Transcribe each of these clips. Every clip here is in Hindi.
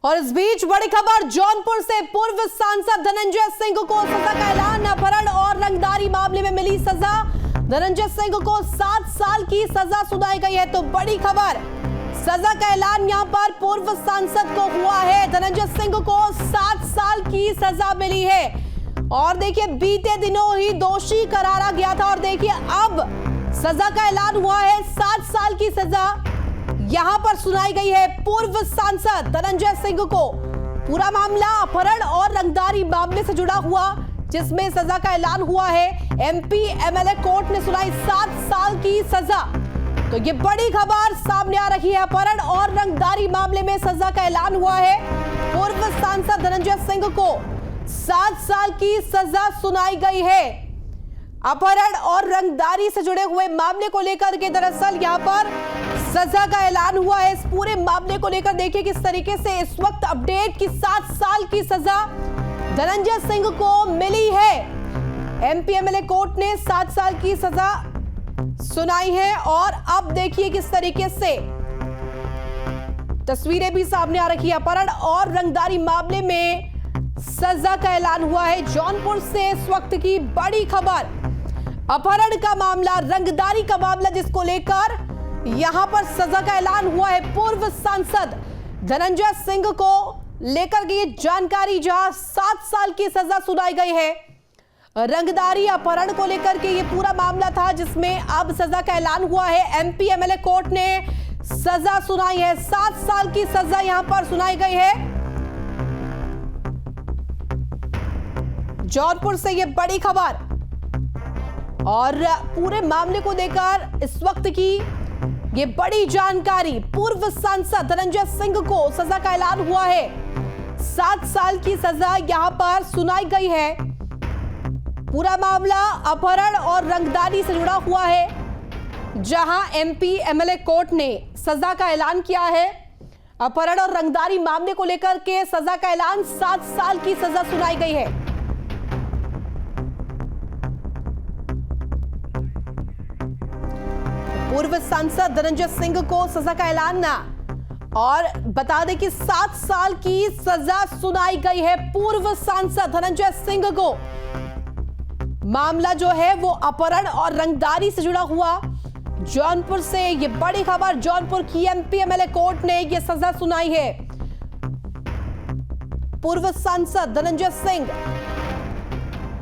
और इस बीच बड़ी खबर जौनपुर से पूर्व सांसद धनंजय सिंह को सजा का ऐलान। अपहरण और रंगदारी मामले में मिली सजा। धनंजय सिंह को 7 साल की सजा सुनाई गई है। तो बड़ी खबर, सजा का ऐलान यहां पर पूर्व सांसद को हुआ है। धनंजय सिंह को 7 साल की सजा मिली है। और देखिए, बीते दिनों ही दोषी करारा गया था और देखिए अब सजा का ऐलान हुआ है। 7 साल की सजा यहां पर सुनाई गई है पूर्व सांसद धनंजय सिंह को। पूरा मामला अपहरण और रंगदारी मामले से जुड़ा हुआ, जिसमें सजा का ऐलान हुआ है। एमपी एमएलए कोर्ट ने सुनाई 7 साल की सजा। तो ये बड़ी खबर सामने आ रही है। अपहरण और रंगदारी मामले में सजा का ऐलान हुआ है। पूर्व सांसद धनंजय सिंह को 7 साल की सजा सुनाई गई है। अपहरण और रंगदारी से जुड़े हुए मामले को लेकर के दरअसल यहां पर सजा का ऐलान हुआ है। इस पूरे मामले को लेकर देखिए किस तरीके से इस वक्त अपडेट की 7 साल की सजा धनंजय सिंह को मिली है। एमपी एमएलए कोर्ट ने 7 साल की सजा सुनाई है। और अब देखिए किस तरीके से तस्वीरें भी सामने आ रही है। अपहरण और रंगदारी मामले में सजा का ऐलान हुआ है। जौनपुर से इस वक्त की बड़ी खबर, अपहरण का मामला, रंगदारी का मामला, जिसको लेकर यहां पर सजा का ऐलान हुआ है। पूर्व सांसद धनंजय सिंह को लेकर के ये जानकारी, जहां 7 साल की सजा सुनाई गई है। रंगदारी अपहरण को लेकर के ये पूरा मामला था, जिसमें अब सजा का ऐलान हुआ है। एमपी एमएलए कोर्ट ने सजा सुनाई है। 7 साल की सजा यहां पर सुनाई गई है। जौनपुर से ये बड़ी खबर और पूरे मामले को लेकर इस वक्त की ये बड़ी जानकारी। पूर्व सांसद धनंजय सिंह को सजा का ऐलान हुआ है। 7 साल की सजा यहां पर सुनाई गई है। पूरा मामला अपहरण और रंगदारी से जुड़ा हुआ है, जहां एमपी एमएलए कोर्ट ने सजा का ऐलान किया है। अपहरण और रंगदारी मामले को लेकर के सजा का ऐलान, 7 साल की सजा सुनाई गई है। पूर्व सांसद धनंजय सिंह को सजा का ऐलान, और बता दें कि 7 साल की सजा सुनाई गई है पूर्व सांसद धनंजय सिंह को। मामला जो है वो अपहरण और रंगदारी से जुड़ा हुआ। जौनपुर से ये बड़ी खबर, जौनपुर की एमपी एमएलए कोर्ट ने ये सजा सुनाई है। पूर्व सांसद धनंजय सिंह,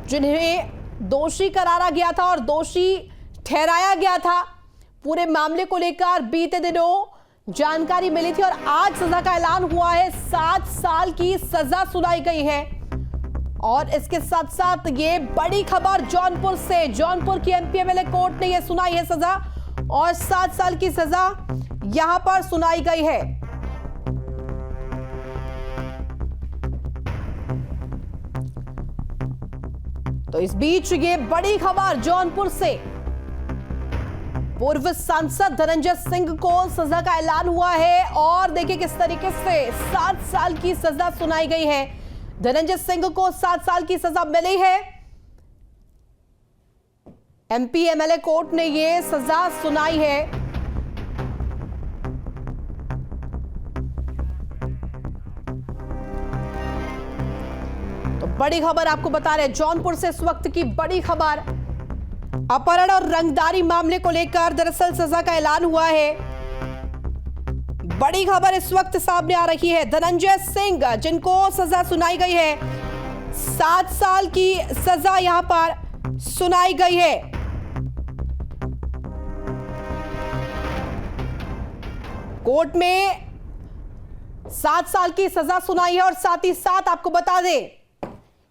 जिन्हें दोषी करारा गया था और दोषी ठहराया गया था, पूरे मामले को लेकर बीते दिनों जानकारी मिली थी और आज सजा का ऐलान हुआ है। 7 साल की सजा सुनाई गई है। और इसके साथ साथ ये बड़ी खबर जौनपुर से, जौनपुर की एमपी एमएलए कोर्ट ने यह सुनाई है सजा, और 7 साल की सजा यहां पर सुनाई गई है। तो इस बीच ये बड़ी खबर जौनपुर से, पूर्व सांसद धनंजय सिंह को सजा का ऐलान हुआ है। और देखिए किस तरीके से 7 साल की सजा सुनाई गई है। धनंजय सिंह को 7 साल की सजा मिली है। एमपी एमएलए कोर्ट ने यह सजा सुनाई है। तो बड़ी खबर आपको बता रहे हैं जौनपुर से इस वक्त की बड़ी खबर, अपहरण और रंगदारी मामले को लेकर दरअसल सजा का ऐलान हुआ है। बड़ी खबर इस वक्त सामने आ रही है। धनंजय सिंह, जिनको सजा सुनाई गई है, 7 साल की सजा यहां पर सुनाई गई है। कोर्ट में 7 साल की सजा सुनाई है। और साथ ही साथ आपको बता दें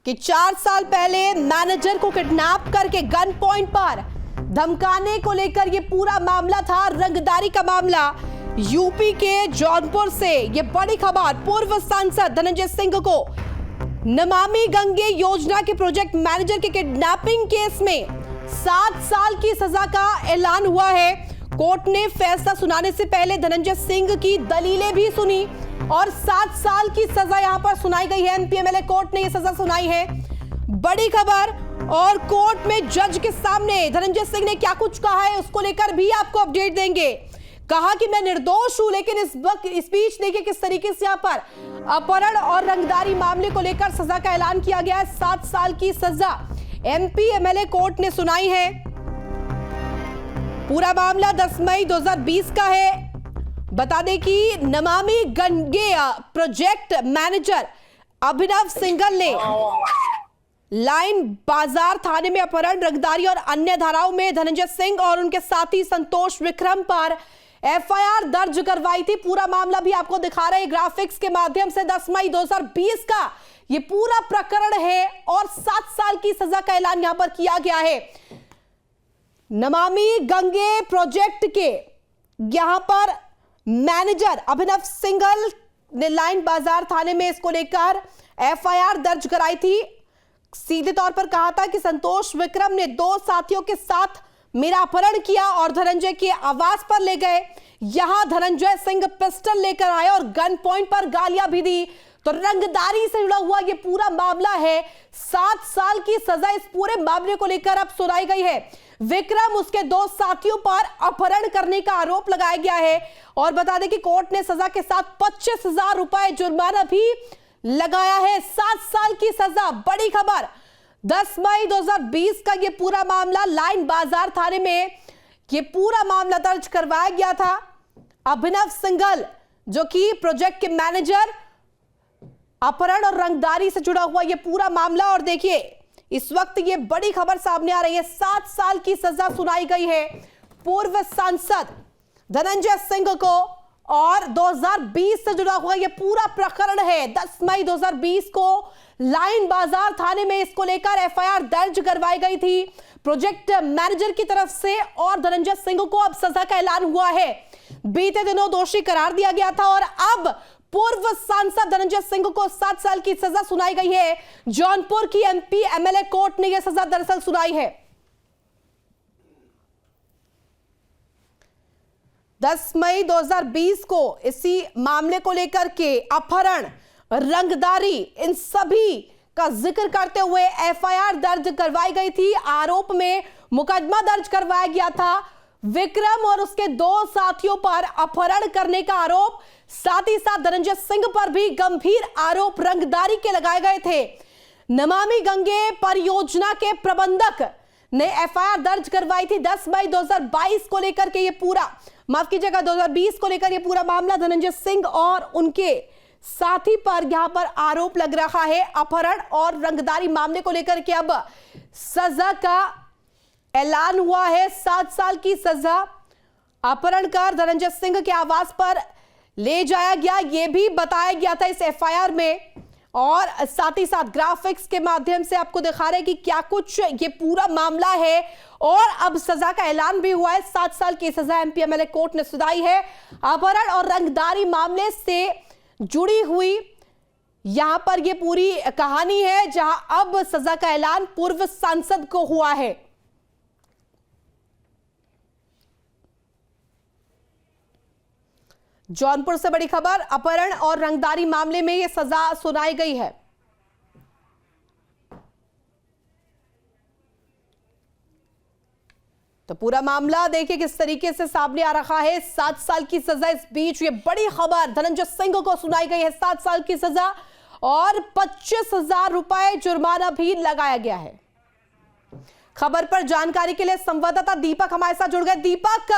कि 4 साल पहले मैनेजर को किडनैप करके गन पॉइंट पर धमकाने को लेकर यह पूरा मामला था। रंगदारी का मामला यूपी के जौनपुर से ये बड़ी खबर। पूर्व सांसद धनंजय सिंह को नमामि गंगे योजना के प्रोजेक्ट मैनेजर के किडनैपिंग केस में 7 साल की सजा का ऐलान हुआ है। कोर्ट ने फैसला सुनाने से पहले धनंजय सिंह की दलीलें भी सुनी और 7 साल की सजा यहां पर सुनाई गई है। एमपी एमएलए कोर्ट ने यह सजा सुनाई है। बड़ी खबर, और कोर्ट में जज के सामने धनंजय सिंह ने क्या कुछ कहा है उसको लेकर भी आपको अपडेट देंगे। कहा कि मैं निर्दोष हूं, लेकिन इस बीच देखिए किस तरीके से यहां पर अपहरण और रंगदारी मामले को लेकर सजा का ऐलान किया गया है। 7 साल की सजा एमपी एमएलए कोर्ट ने सुनाई है। पूरा मामला 10 मई 2020 का है। बता दें कि नमामि गंगे प्रोजेक्ट मैनेजर अभिनव सिंघल ने लाइन बाजार थाने में अपहरण, रंगदारी और अन्य धाराओं में धनंजय सिंह और उनके साथी संतोष विक्रम पर एफआईआर दर्ज करवाई थी। पूरा मामला भी आपको दिखा रहे हैं ग्राफिक्स के माध्यम से। 10 मई 2020 का ये पूरा प्रकरण है और 7 साल की सजा का ऐलान यहां पर किया गया है। नमामि गंगे प्रोजेक्ट के यहां पर मैनेजर अभिनव सिंघल ने लाइन बाजार थाने में इसको लेकर एफआईआर दर्ज कराई थी। सीधे तौर पर कहा था कि संतोष विक्रम ने 2 साथियों के साथ मेरा अपहरण किया और धनंजय के आवास पर ले गए। यहां धनंजय सिंह पिस्टल लेकर आए और गन पॉइंट पर गालियां भी दी। तो रंगदारी से जुड़ा हुआ यह पूरा मामला है। 7 साल की सजा इस पूरे मामले को लेकर अब सुनाई गई है। विक्रम उसके 2 साथियों पर अपहरण करने का आरोप लगाया गया है और बता दें कि कोर्ट ने सजा के साथ 25,000 रुपए जुर्माना भी लगाया है। 7 साल की सजा, बड़ी खबर। 10 मई 2020 का यह पूरा मामला लाइन बाजार थाने में यह पूरा मामला दर्ज करवाया गया था। अभिनव सिंघल जो कि प्रोजेक्ट के मैनेजर, अपहरण और रंगदारी से जुड़ा हुआ यह पूरा मामला। और देखिए इस वक्त ये बड़ी खबर सामने आ रही है। 7 साल की सजा सुनाई गई है पूर्व सांसद धनंजय सिंह को और 2020 से जुड़ा हुआ ये पूरा प्रकरण है। 10 मई 2020 को लाइन बाजार थाने में इसको लेकर एफआईआर दर्ज करवाई गई थी प्रोजेक्ट मैनेजर की तरफ से और धनंजय सिंह को अब सजा का ऐलान हुआ है। बीते दिनों दोषी करार दिया गया था और अब पूर्व सांसद धनंजय सिंह को 7 साल की सजा सुनाई गई है। जौनपुर की एमपी एमएलए कोर्ट ने यह सजा दरअसल सुनाई है। 10 मई 2020 को इसी मामले को लेकर के अपहरण, रंगदारी, इन सभी का जिक्र करते हुए एफआईआर दर्ज करवाई गई थी। आरोप में मुकदमा दर्ज करवाया गया था। विक्रम और उसके 2 साथियों पर अपहरण करने का आरोप, साथ ही साथ धनंजय सिंह पर भी गंभीर आरोप रंगदारी के लगाए गए थे। नमामि गंगे परियोजना के प्रबंधक ने एफआईआर दर्ज करवाई थी 10 मई 2022 को लेकर के ये पूरा, माफ कीजिएगा 2020 को लेकर ये पूरा मामला धनंजय सिंह और उनके साथी पर यहां पर आरोप लग रहा है। अपहरण और रंगदारी मामले को लेकर के अब सजा का ऐलान हुआ है। 7 साल की सजा। अपहरणकार धनंजय सिंह के आवास पर ले जाया गया, यह भी बताया गया था इस एफआईआर में और साथ ही साथ ग्राफिक्स के माध्यम से आपको दिखा रहे हैं कि क्या कुछ ये पूरा मामला है और अब सजा का ऐलान भी हुआ है। 7 साल की सजा एमपी एमएलए कोर्ट ने सुनाई है। अपहरण और रंगदारी मामले से जुड़ी हुई यहां पर यह पूरी कहानी है, जहां अब सजा का ऐलान पूर्व सांसद को हुआ है। जौनपुर से बड़ी खबर, अपहरण और रंगदारी मामले में यह सजा सुनाई गई है। तो पूरा मामला देखिए किस तरीके से सामने आ रहा है। 7 साल की सजा, इस बीच ये बड़ी खबर, धनंजय सिंह को सुनाई गई है 7 साल की सजा और 25,000 रुपए जुर्माना भी लगाया गया है। खबर पर जानकारी के लिए संवाददाता दीपक हमारे साथ जुड़ गए। दीपक,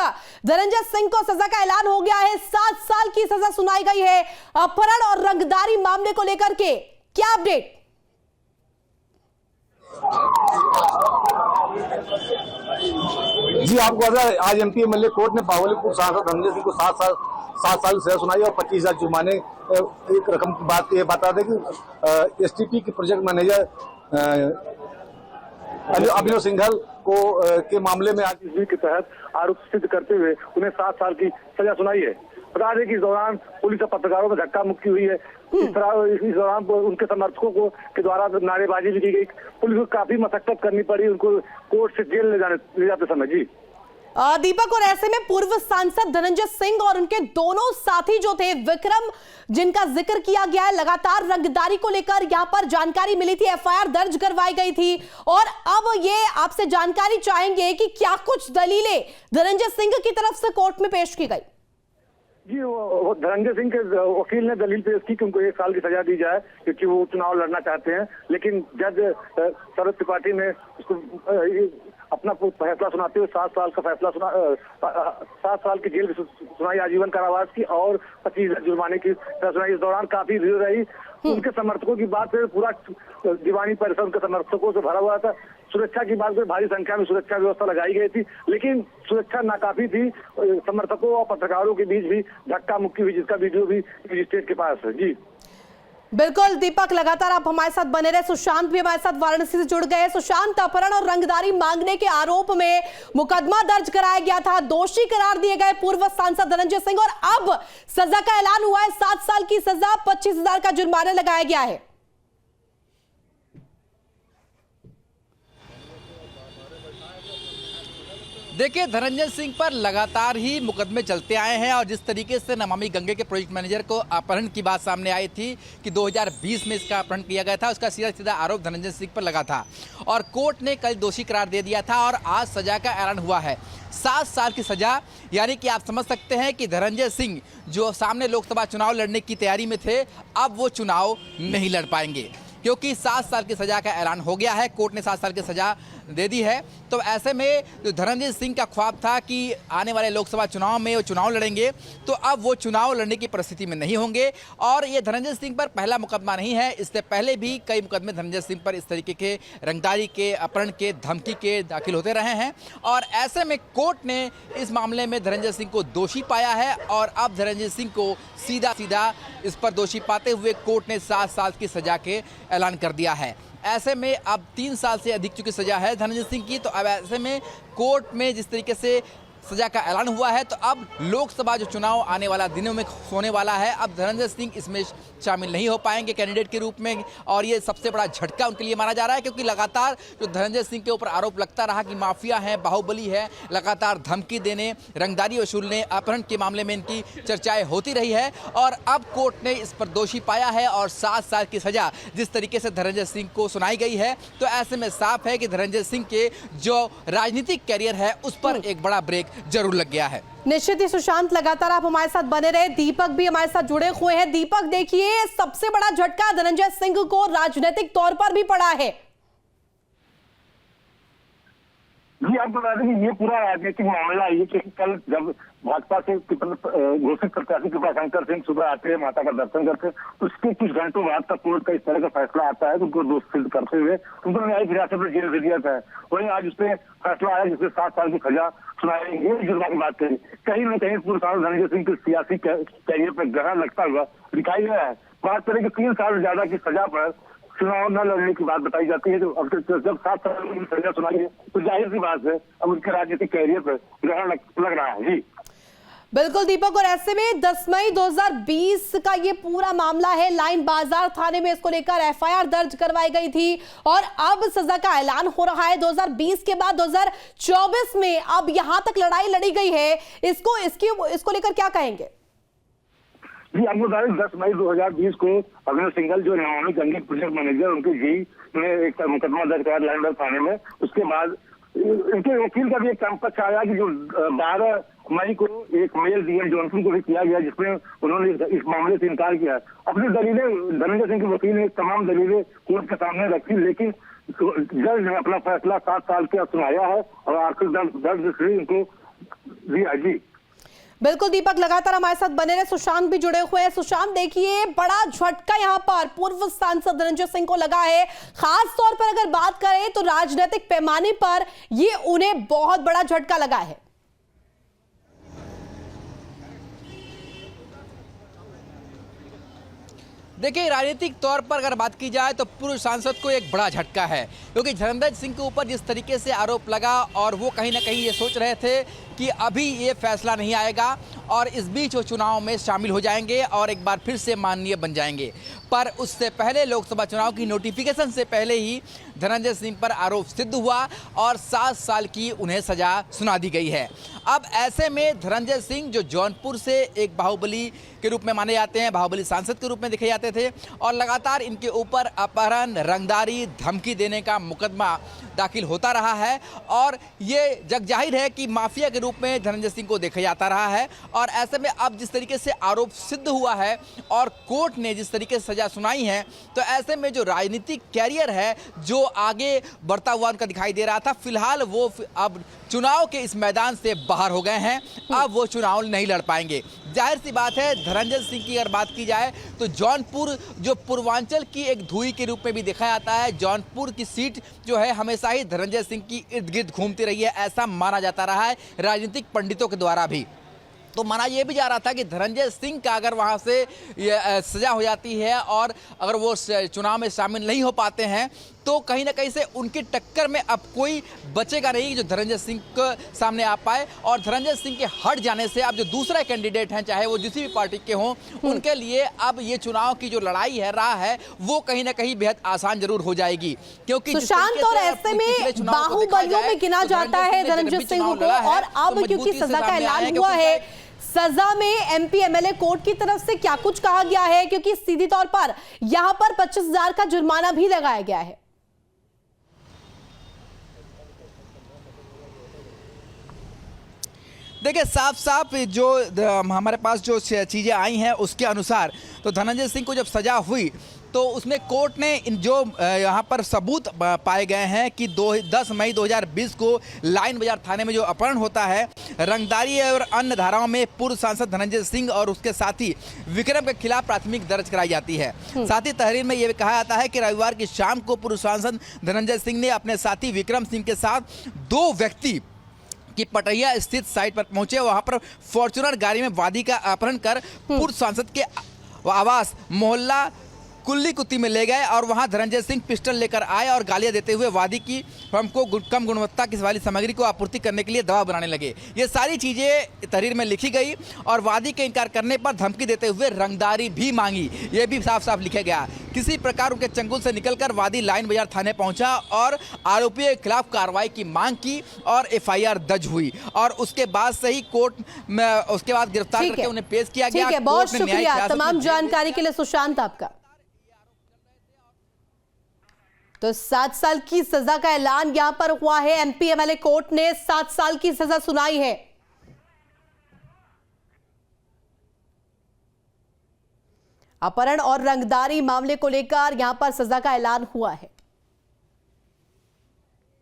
धनंजय सिंह को सजा का ऐलान हो गया है, 7 साल की सजा सुनाई गई है अपहरण और रंगदारी मामले को लेकर के, क्या अपडेट? जी आपको पता है आज एमपी एमएलए कोर्ट ने बावलीपुर सांसद धनंजय सिंह को 7 साल सजा सुनाई और 25,000 जुर्माने। एक रकम की बात ये बता दें कि एसटीपी के प्रोजेक्ट मैनेजर अभिनव सिंघल को के मामले में आज इसी के तहत आरोप सिद्ध करते हुए उन्हें 7 साल की सजा सुनाई है। बता दें कि इस दौरान पुलिस और पत्रकारों में धक्का मुक्की हुई है। इस दौरान उनके समर्थकों को के द्वारा नारेबाजी भी की गई। पुलिस को काफी मशक्कत करनी पड़ी उनको कोर्ट से जेल ले जाते समय। जी दीपक, और ऐसे में पूर्व सांसद धनंजय सिंह और उनके दोनों साथी जो थे विक्रम, जिनका जिक्र किया गया है, लगातार रंगदारी को लेकर यहां पर जानकारी मिली थी, एफआईआर दर्ज करवाई गई थी और अब ये आपसे जानकारी चाहेंगे कि क्या कुछ दलीलें धनंजय सिंह की तरफ से कोर्ट में पेश की गई। जी, वो धनंजय सिंह के वकील ने दलील पेश की कि उनको 1 साल की सजा दी जाए क्योंकि वो चुनाव लड़ना चाहते हैं, लेकिन जज शरद त्रिपाठी ने उसको अपना फैसला सुनाते हुए 7 साल का फैसला 7 साल की जेल की सुनाई, आजीवन कारावास की और 25,000 जुर्माने की सुनाई। इस दौरान काफी भीड़ रही। उनके समर्थकों की बात है, पूरा दीवानी परिसर उनके समर्थकों से भरा हुआ था। सुरक्षा की बात, भारी संख्या में सुरक्षा व्यवस्था लगाई गई थी, लेकिन सुरक्षा नाकाफी थी। समर्थकों और पत्रकारों के बीच भी धक्का मुक्की हुई, जिसका वीडियो भी मजिस्ट्रेट के पास है। जी बिल्कुल दीपक, लगातार आप हमारे साथ बने रहे। सुशांत भी हमारे साथ वाराणसी से जुड़ गए। सुशांत, अपहरण और रंगदारी मांगने के आरोप में मुकदमा दर्ज कराया गया था, दोषी करार दिए गए पूर्व सांसद धनंजय सिंह और अब सजा का ऐलान हुआ है। 7 साल की सजा, 25,000 का जुर्माना लगाया गया है। देखिए, धनंजय सिंह पर लगातार ही मुकदमे चलते आए हैं और जिस तरीके से नमामि गंगे के प्रोजेक्ट मैनेजर को अपहरण की बात सामने आई थी कि 2020 में इसका अपहरण किया गया था, उसका सीधा सीधा आरोप धनंजय सिंह पर लगा था और कोर्ट ने कल दोषी करार दे दिया था और आज सजा का ऐलान हुआ है। 7 साल की सजा, यानी कि आप समझ सकते हैं कि धनंजय सिंह जो सामने लोकसभा चुनाव लड़ने की तैयारी में थे, अब वो चुनाव नहीं लड़ पाएंगे क्योंकि 7 साल की सजा का ऐलान हो गया है। कोर्ट ने 7 साल की सजा दे दी है। तो ऐसे में जो धनंजय सिंह का ख्वाब था कि आने वाले लोकसभा चुनाव में वो चुनाव लड़ेंगे, तो अब वो चुनाव लड़ने की परिस्थिति में नहीं होंगे। और ये धनंजय सिंह पर पहला मुकदमा नहीं है, इससे पहले भी कई मुकदमे धनंजय सिंह पर इस तरीके के रंगदारी के, अपहरण के, धमकी के दाखिल होते रहे हैं और ऐसे में कोर्ट ने इस मामले में धनंजय सिंह को दोषी पाया है और अब धनंजय सिंह को सीधा सीधा इस पर दोषी पाते हुए कोर्ट ने 7 साल की सजा के ऐलान कर दिया है। ऐसे में अब 3 साल से अधिक चुकी सजा है धनंजय सिंह की, तो अब ऐसे में कोर्ट में जिस तरीके से सजा का ऐलान हुआ है, तो अब लोकसभा जो चुनाव आने वाला दिनों में होने वाला है, अब धनंजय सिंह इसमें शामिल नहीं हो पाएंगे कैंडिडेट के रूप में और ये सबसे बड़ा झटका उनके लिए माना जा रहा है क्योंकि लगातार जो धनंजय सिंह के ऊपर आरोप लगता रहा कि माफिया है, बाहुबली है, लगातार धमकी देने, रंगदारी वसूलने, अपहरण के मामले में इनकी चर्चाएं होती रही है और अब कोर्ट ने इस पर दोषी पाया है और 7 साल की सजा जिस तरीके से धनंजय सिंह को सुनाई गई है, तो ऐसे में साफ है कि धनंजय सिंह के जो राजनीतिक कैरियर है उस पर एक बड़ा ब्रेक जरूर लग गया है। निश्चित ही सुशांत, लगातार आप हमारे साथ बने रहे। दीपक भी हमारे साथ जुड़े हुए हैं। दीपक, देखिए, सबसे बड़ा झटका धनंजय सिंह को राजनीतिक तौर पर भी पड़ा है। जी, आप बता दें कि ये पूरा राजनीतिक मामला है कि कल जब भाजपा से घोषित प्रत्याशी कृपाशंकर सिंह सुबह आते हैं, माता का दर्शन करते हैं, उसके कुछ घंटों बाद तक कोर्ट का इस तरह का फैसला आता है तो उनको दोषी सिद्ध करते हुए उनको न्यायिक हिरासत में जेल भेज दिया था। वहीं आज उस पर फैसला आया जिसमें 7 साल की सजा सुनाई। ये जुर्माने की बात करें, कहीं न कहीं पूर्व सांसद धनंजय सिंह के सियासी कैरियर पर ग्रहण लगता हुआ दिखाई गया है। बात करें कि 3 साल से ज्यादा की सजा पर चुनाव न लड़ने की बात बताई जाती है। तो अब जब 7 साल की सजा सुनाई है तो जाहिर सी बात है अब उनके राजनीतिक कैरियर पर ग्रहण लग रहा है। जी बिल्कुल दीपक, और ऐसे में 10 मई 2020 का ये पूरा मामला है। लाइन बाजार थाने में इसको लेकर एफआईआर दर्ज करवाई गई थी और अब सजा का ऐलान हो रहा है। 2020 के बाद 2024 में अब यहां तक लड़ाई लड़ी गई है, इसको लेकर क्या कहेंगे? जी, आपको बता दें 10 मई 2020 को अभिनव सिंघल जो नमामि गंगे प्रोजेक्ट मैनेजर, उनके जी ने एक मुकदमा दर्ज कराया लाइन बाजार थाने में। उसके बाद इनके वकील का भी एक पक्ष आया कि जो 12 मई को एक मेल डीएम जॉनसन को भी किया गया जिसमें उन्होंने इस मामले से इनकार किया। अपनी दलीलें धनंजय सिंह के वकील ने तमाम दलीलें कोर्ट के सामने रखी, लेकिन जज ने अपना फैसला 7 साल के सुनाया है और आखिर दर्ज से इनको दिया। जी बिल्कुल दीपक, लगातार हमारे साथ बने रहे। सुशांत भी जुड़े हुए हैं। सुशांत, देखिए, बड़ा झटका यहां पर पूर्व सांसद धनंजय सिंह को लगा है। खास तौर पर अगर बात करें तो राजनीतिक पैमाने पर ये उन्हें बहुत बड़ा झटका लगा है। देखिए, राजनीतिक तौर पर अगर बात की जाए तो पूर्व सांसद को एक बड़ा झटका है क्योंकि धनंजय सिंह के ऊपर जिस तरीके से आरोप लगा और वो कहीं ना कहीं ये सोच रहे थे कि अभी ये फैसला नहीं आएगा और इस बीच वो चुनाव में शामिल हो जाएंगे और एक बार फिर से माननीय बन जाएंगे। पर उससे पहले लोकसभा चुनाव की नोटिफिकेशन से पहले ही धनंजय सिंह पर आरोप सिद्ध हुआ और 7 साल की उन्हें सजा सुना दी गई है। अब ऐसे में धनंजय सिंह जो जौनपुर से एक बाहुबली के रूप में माने जाते हैं, बाहुबली सांसद के रूप में देखे जाते थे और लगातार इनके ऊपर अपहरण, रंगदारी, धमकी देने का मुकदमा दाखिल होता रहा है और ये जग जाहिर है कि माफिया के रूप में धनंजय सिंह को देखा जाता रहा है। और ऐसे में अब जिस तरीके से आरोप सिद्ध हुआ है और कोर्ट ने जिस तरीके से सजा सुनाई है, तो ऐसे में जो राजनीतिक कैरियर है जो आगे बढ़ता हुआ उनका दिखाई दे रहा था, फिलहाल वो अब चुनाव के इस मैदान से बाहर हो गए हैं। अब वो चुनाव नहीं लड़ पाएंगे। जाहिर सी बात है, धनंजय सिंह की अगर बात की जाए तो जौनपुर जो पूर्वांचल की एक धुई के रूप में भी देखा जाता है, जौनपुर की सीट जो है हमेशा ही धनंजय सिंह की इर्द गिर्द घूमती रही है, ऐसा माना जाता रहा है राजनीतिक पंडितों के द्वारा भी। तो माना यह भी जा रहा था कि धनंजय सिंह का अगर वहां से सजा हो जाती है और अगर वो चुनाव में शामिल नहीं हो पाते हैं तो कहीं ना कहीं से उनकी टक्कर में अब कोई बचेगा नहीं जो धनंजय सिंह के सामने आ पाए। और धनंजय सिंह के हट जाने से अब जो दूसरा कैंडिडेट हैं, चाहे वो जिस भी पार्टी के हों, उनके लिए अब ये चुनाव की जो लड़ाई है राह है वो कहीं ना कहीं बेहद आसान जरूर हो जाएगी। क्योंकि सुशांत, और ऐसे में बाहुबलियों में गिना जाता है धनंजय सिंह को, और अब क्योंकि सजा का ऐलान हुआ है, सजा में एमपी एमएलए कोर्ट की तरफ से क्या कुछ कहा गया है? क्योंकि सीधी तौर पर यहां पर 25,000 का जुर्माना भी लगाया गया है। देखिए, साफ साफ जो हमारे पास जो चीज़ें आई हैं उसके अनुसार तो धनंजय सिंह को जब सजा हुई तो उसमें कोर्ट ने जो यहाँ पर सबूत पाए गए हैं कि 10 मई 2020 को लाइन बाजार थाने में जो अपहरण होता है, रंगदारी और अन्य धाराओं में पूर्व सांसद धनंजय सिंह और उसके साथी विक्रम के खिलाफ प्राथमिक दर्ज कराई जाती है। साथ ही तहरीर में यह भी कहा जाता है कि रविवार की शाम को पूर्व सांसद धनंजय सिंह ने अपने साथी विक्रम सिंह के साथ 2 व्यक्ति कि पटैया स्थित साइट पर पहुंचे। वहां पर फॉर्च्यूनर गाड़ी में वादी का अपहरण कर पूर्व सांसद के आवास मोहल्ला कुल्ली कुत्ती में ले गए और वहां धनंजय सिंह पिस्टल लेकर आए और गालियां देते हुए वादी की फर्म को कम गुणवत्ता की वाली सामग्री को आपूर्ति करने के लिए दबाव बनाने लगे। ये सारी चीजें तहरीर में लिखी गई और वादी के इनकार करने पर धमकी देते हुए रंगदारी भी मांगी, ये भी साफ साफ लिखा गया। किसी प्रकार उनके चंगुल से निकलकर वादी लाइन बाजार थाने पहुंचा और आरोपियों के खिलाफ कार्रवाई की मांग की और एफआईआर दर्ज हुई और उसके बाद से ही कोर्ट में उसके बाद गिरफ्तार करके उन्हें पेश किया गया। बहुत शुक्रिया तमाम जानकारी के लिए सुशांत आपका। तो 7 साल की सजा का ऐलान यहां पर हुआ है। एमपी एमएलए कोर्ट ने 7 साल की सजा सुनाई है। अपहरण और रंगदारी मामले को लेकर यहां पर सजा का ऐलान हुआ है।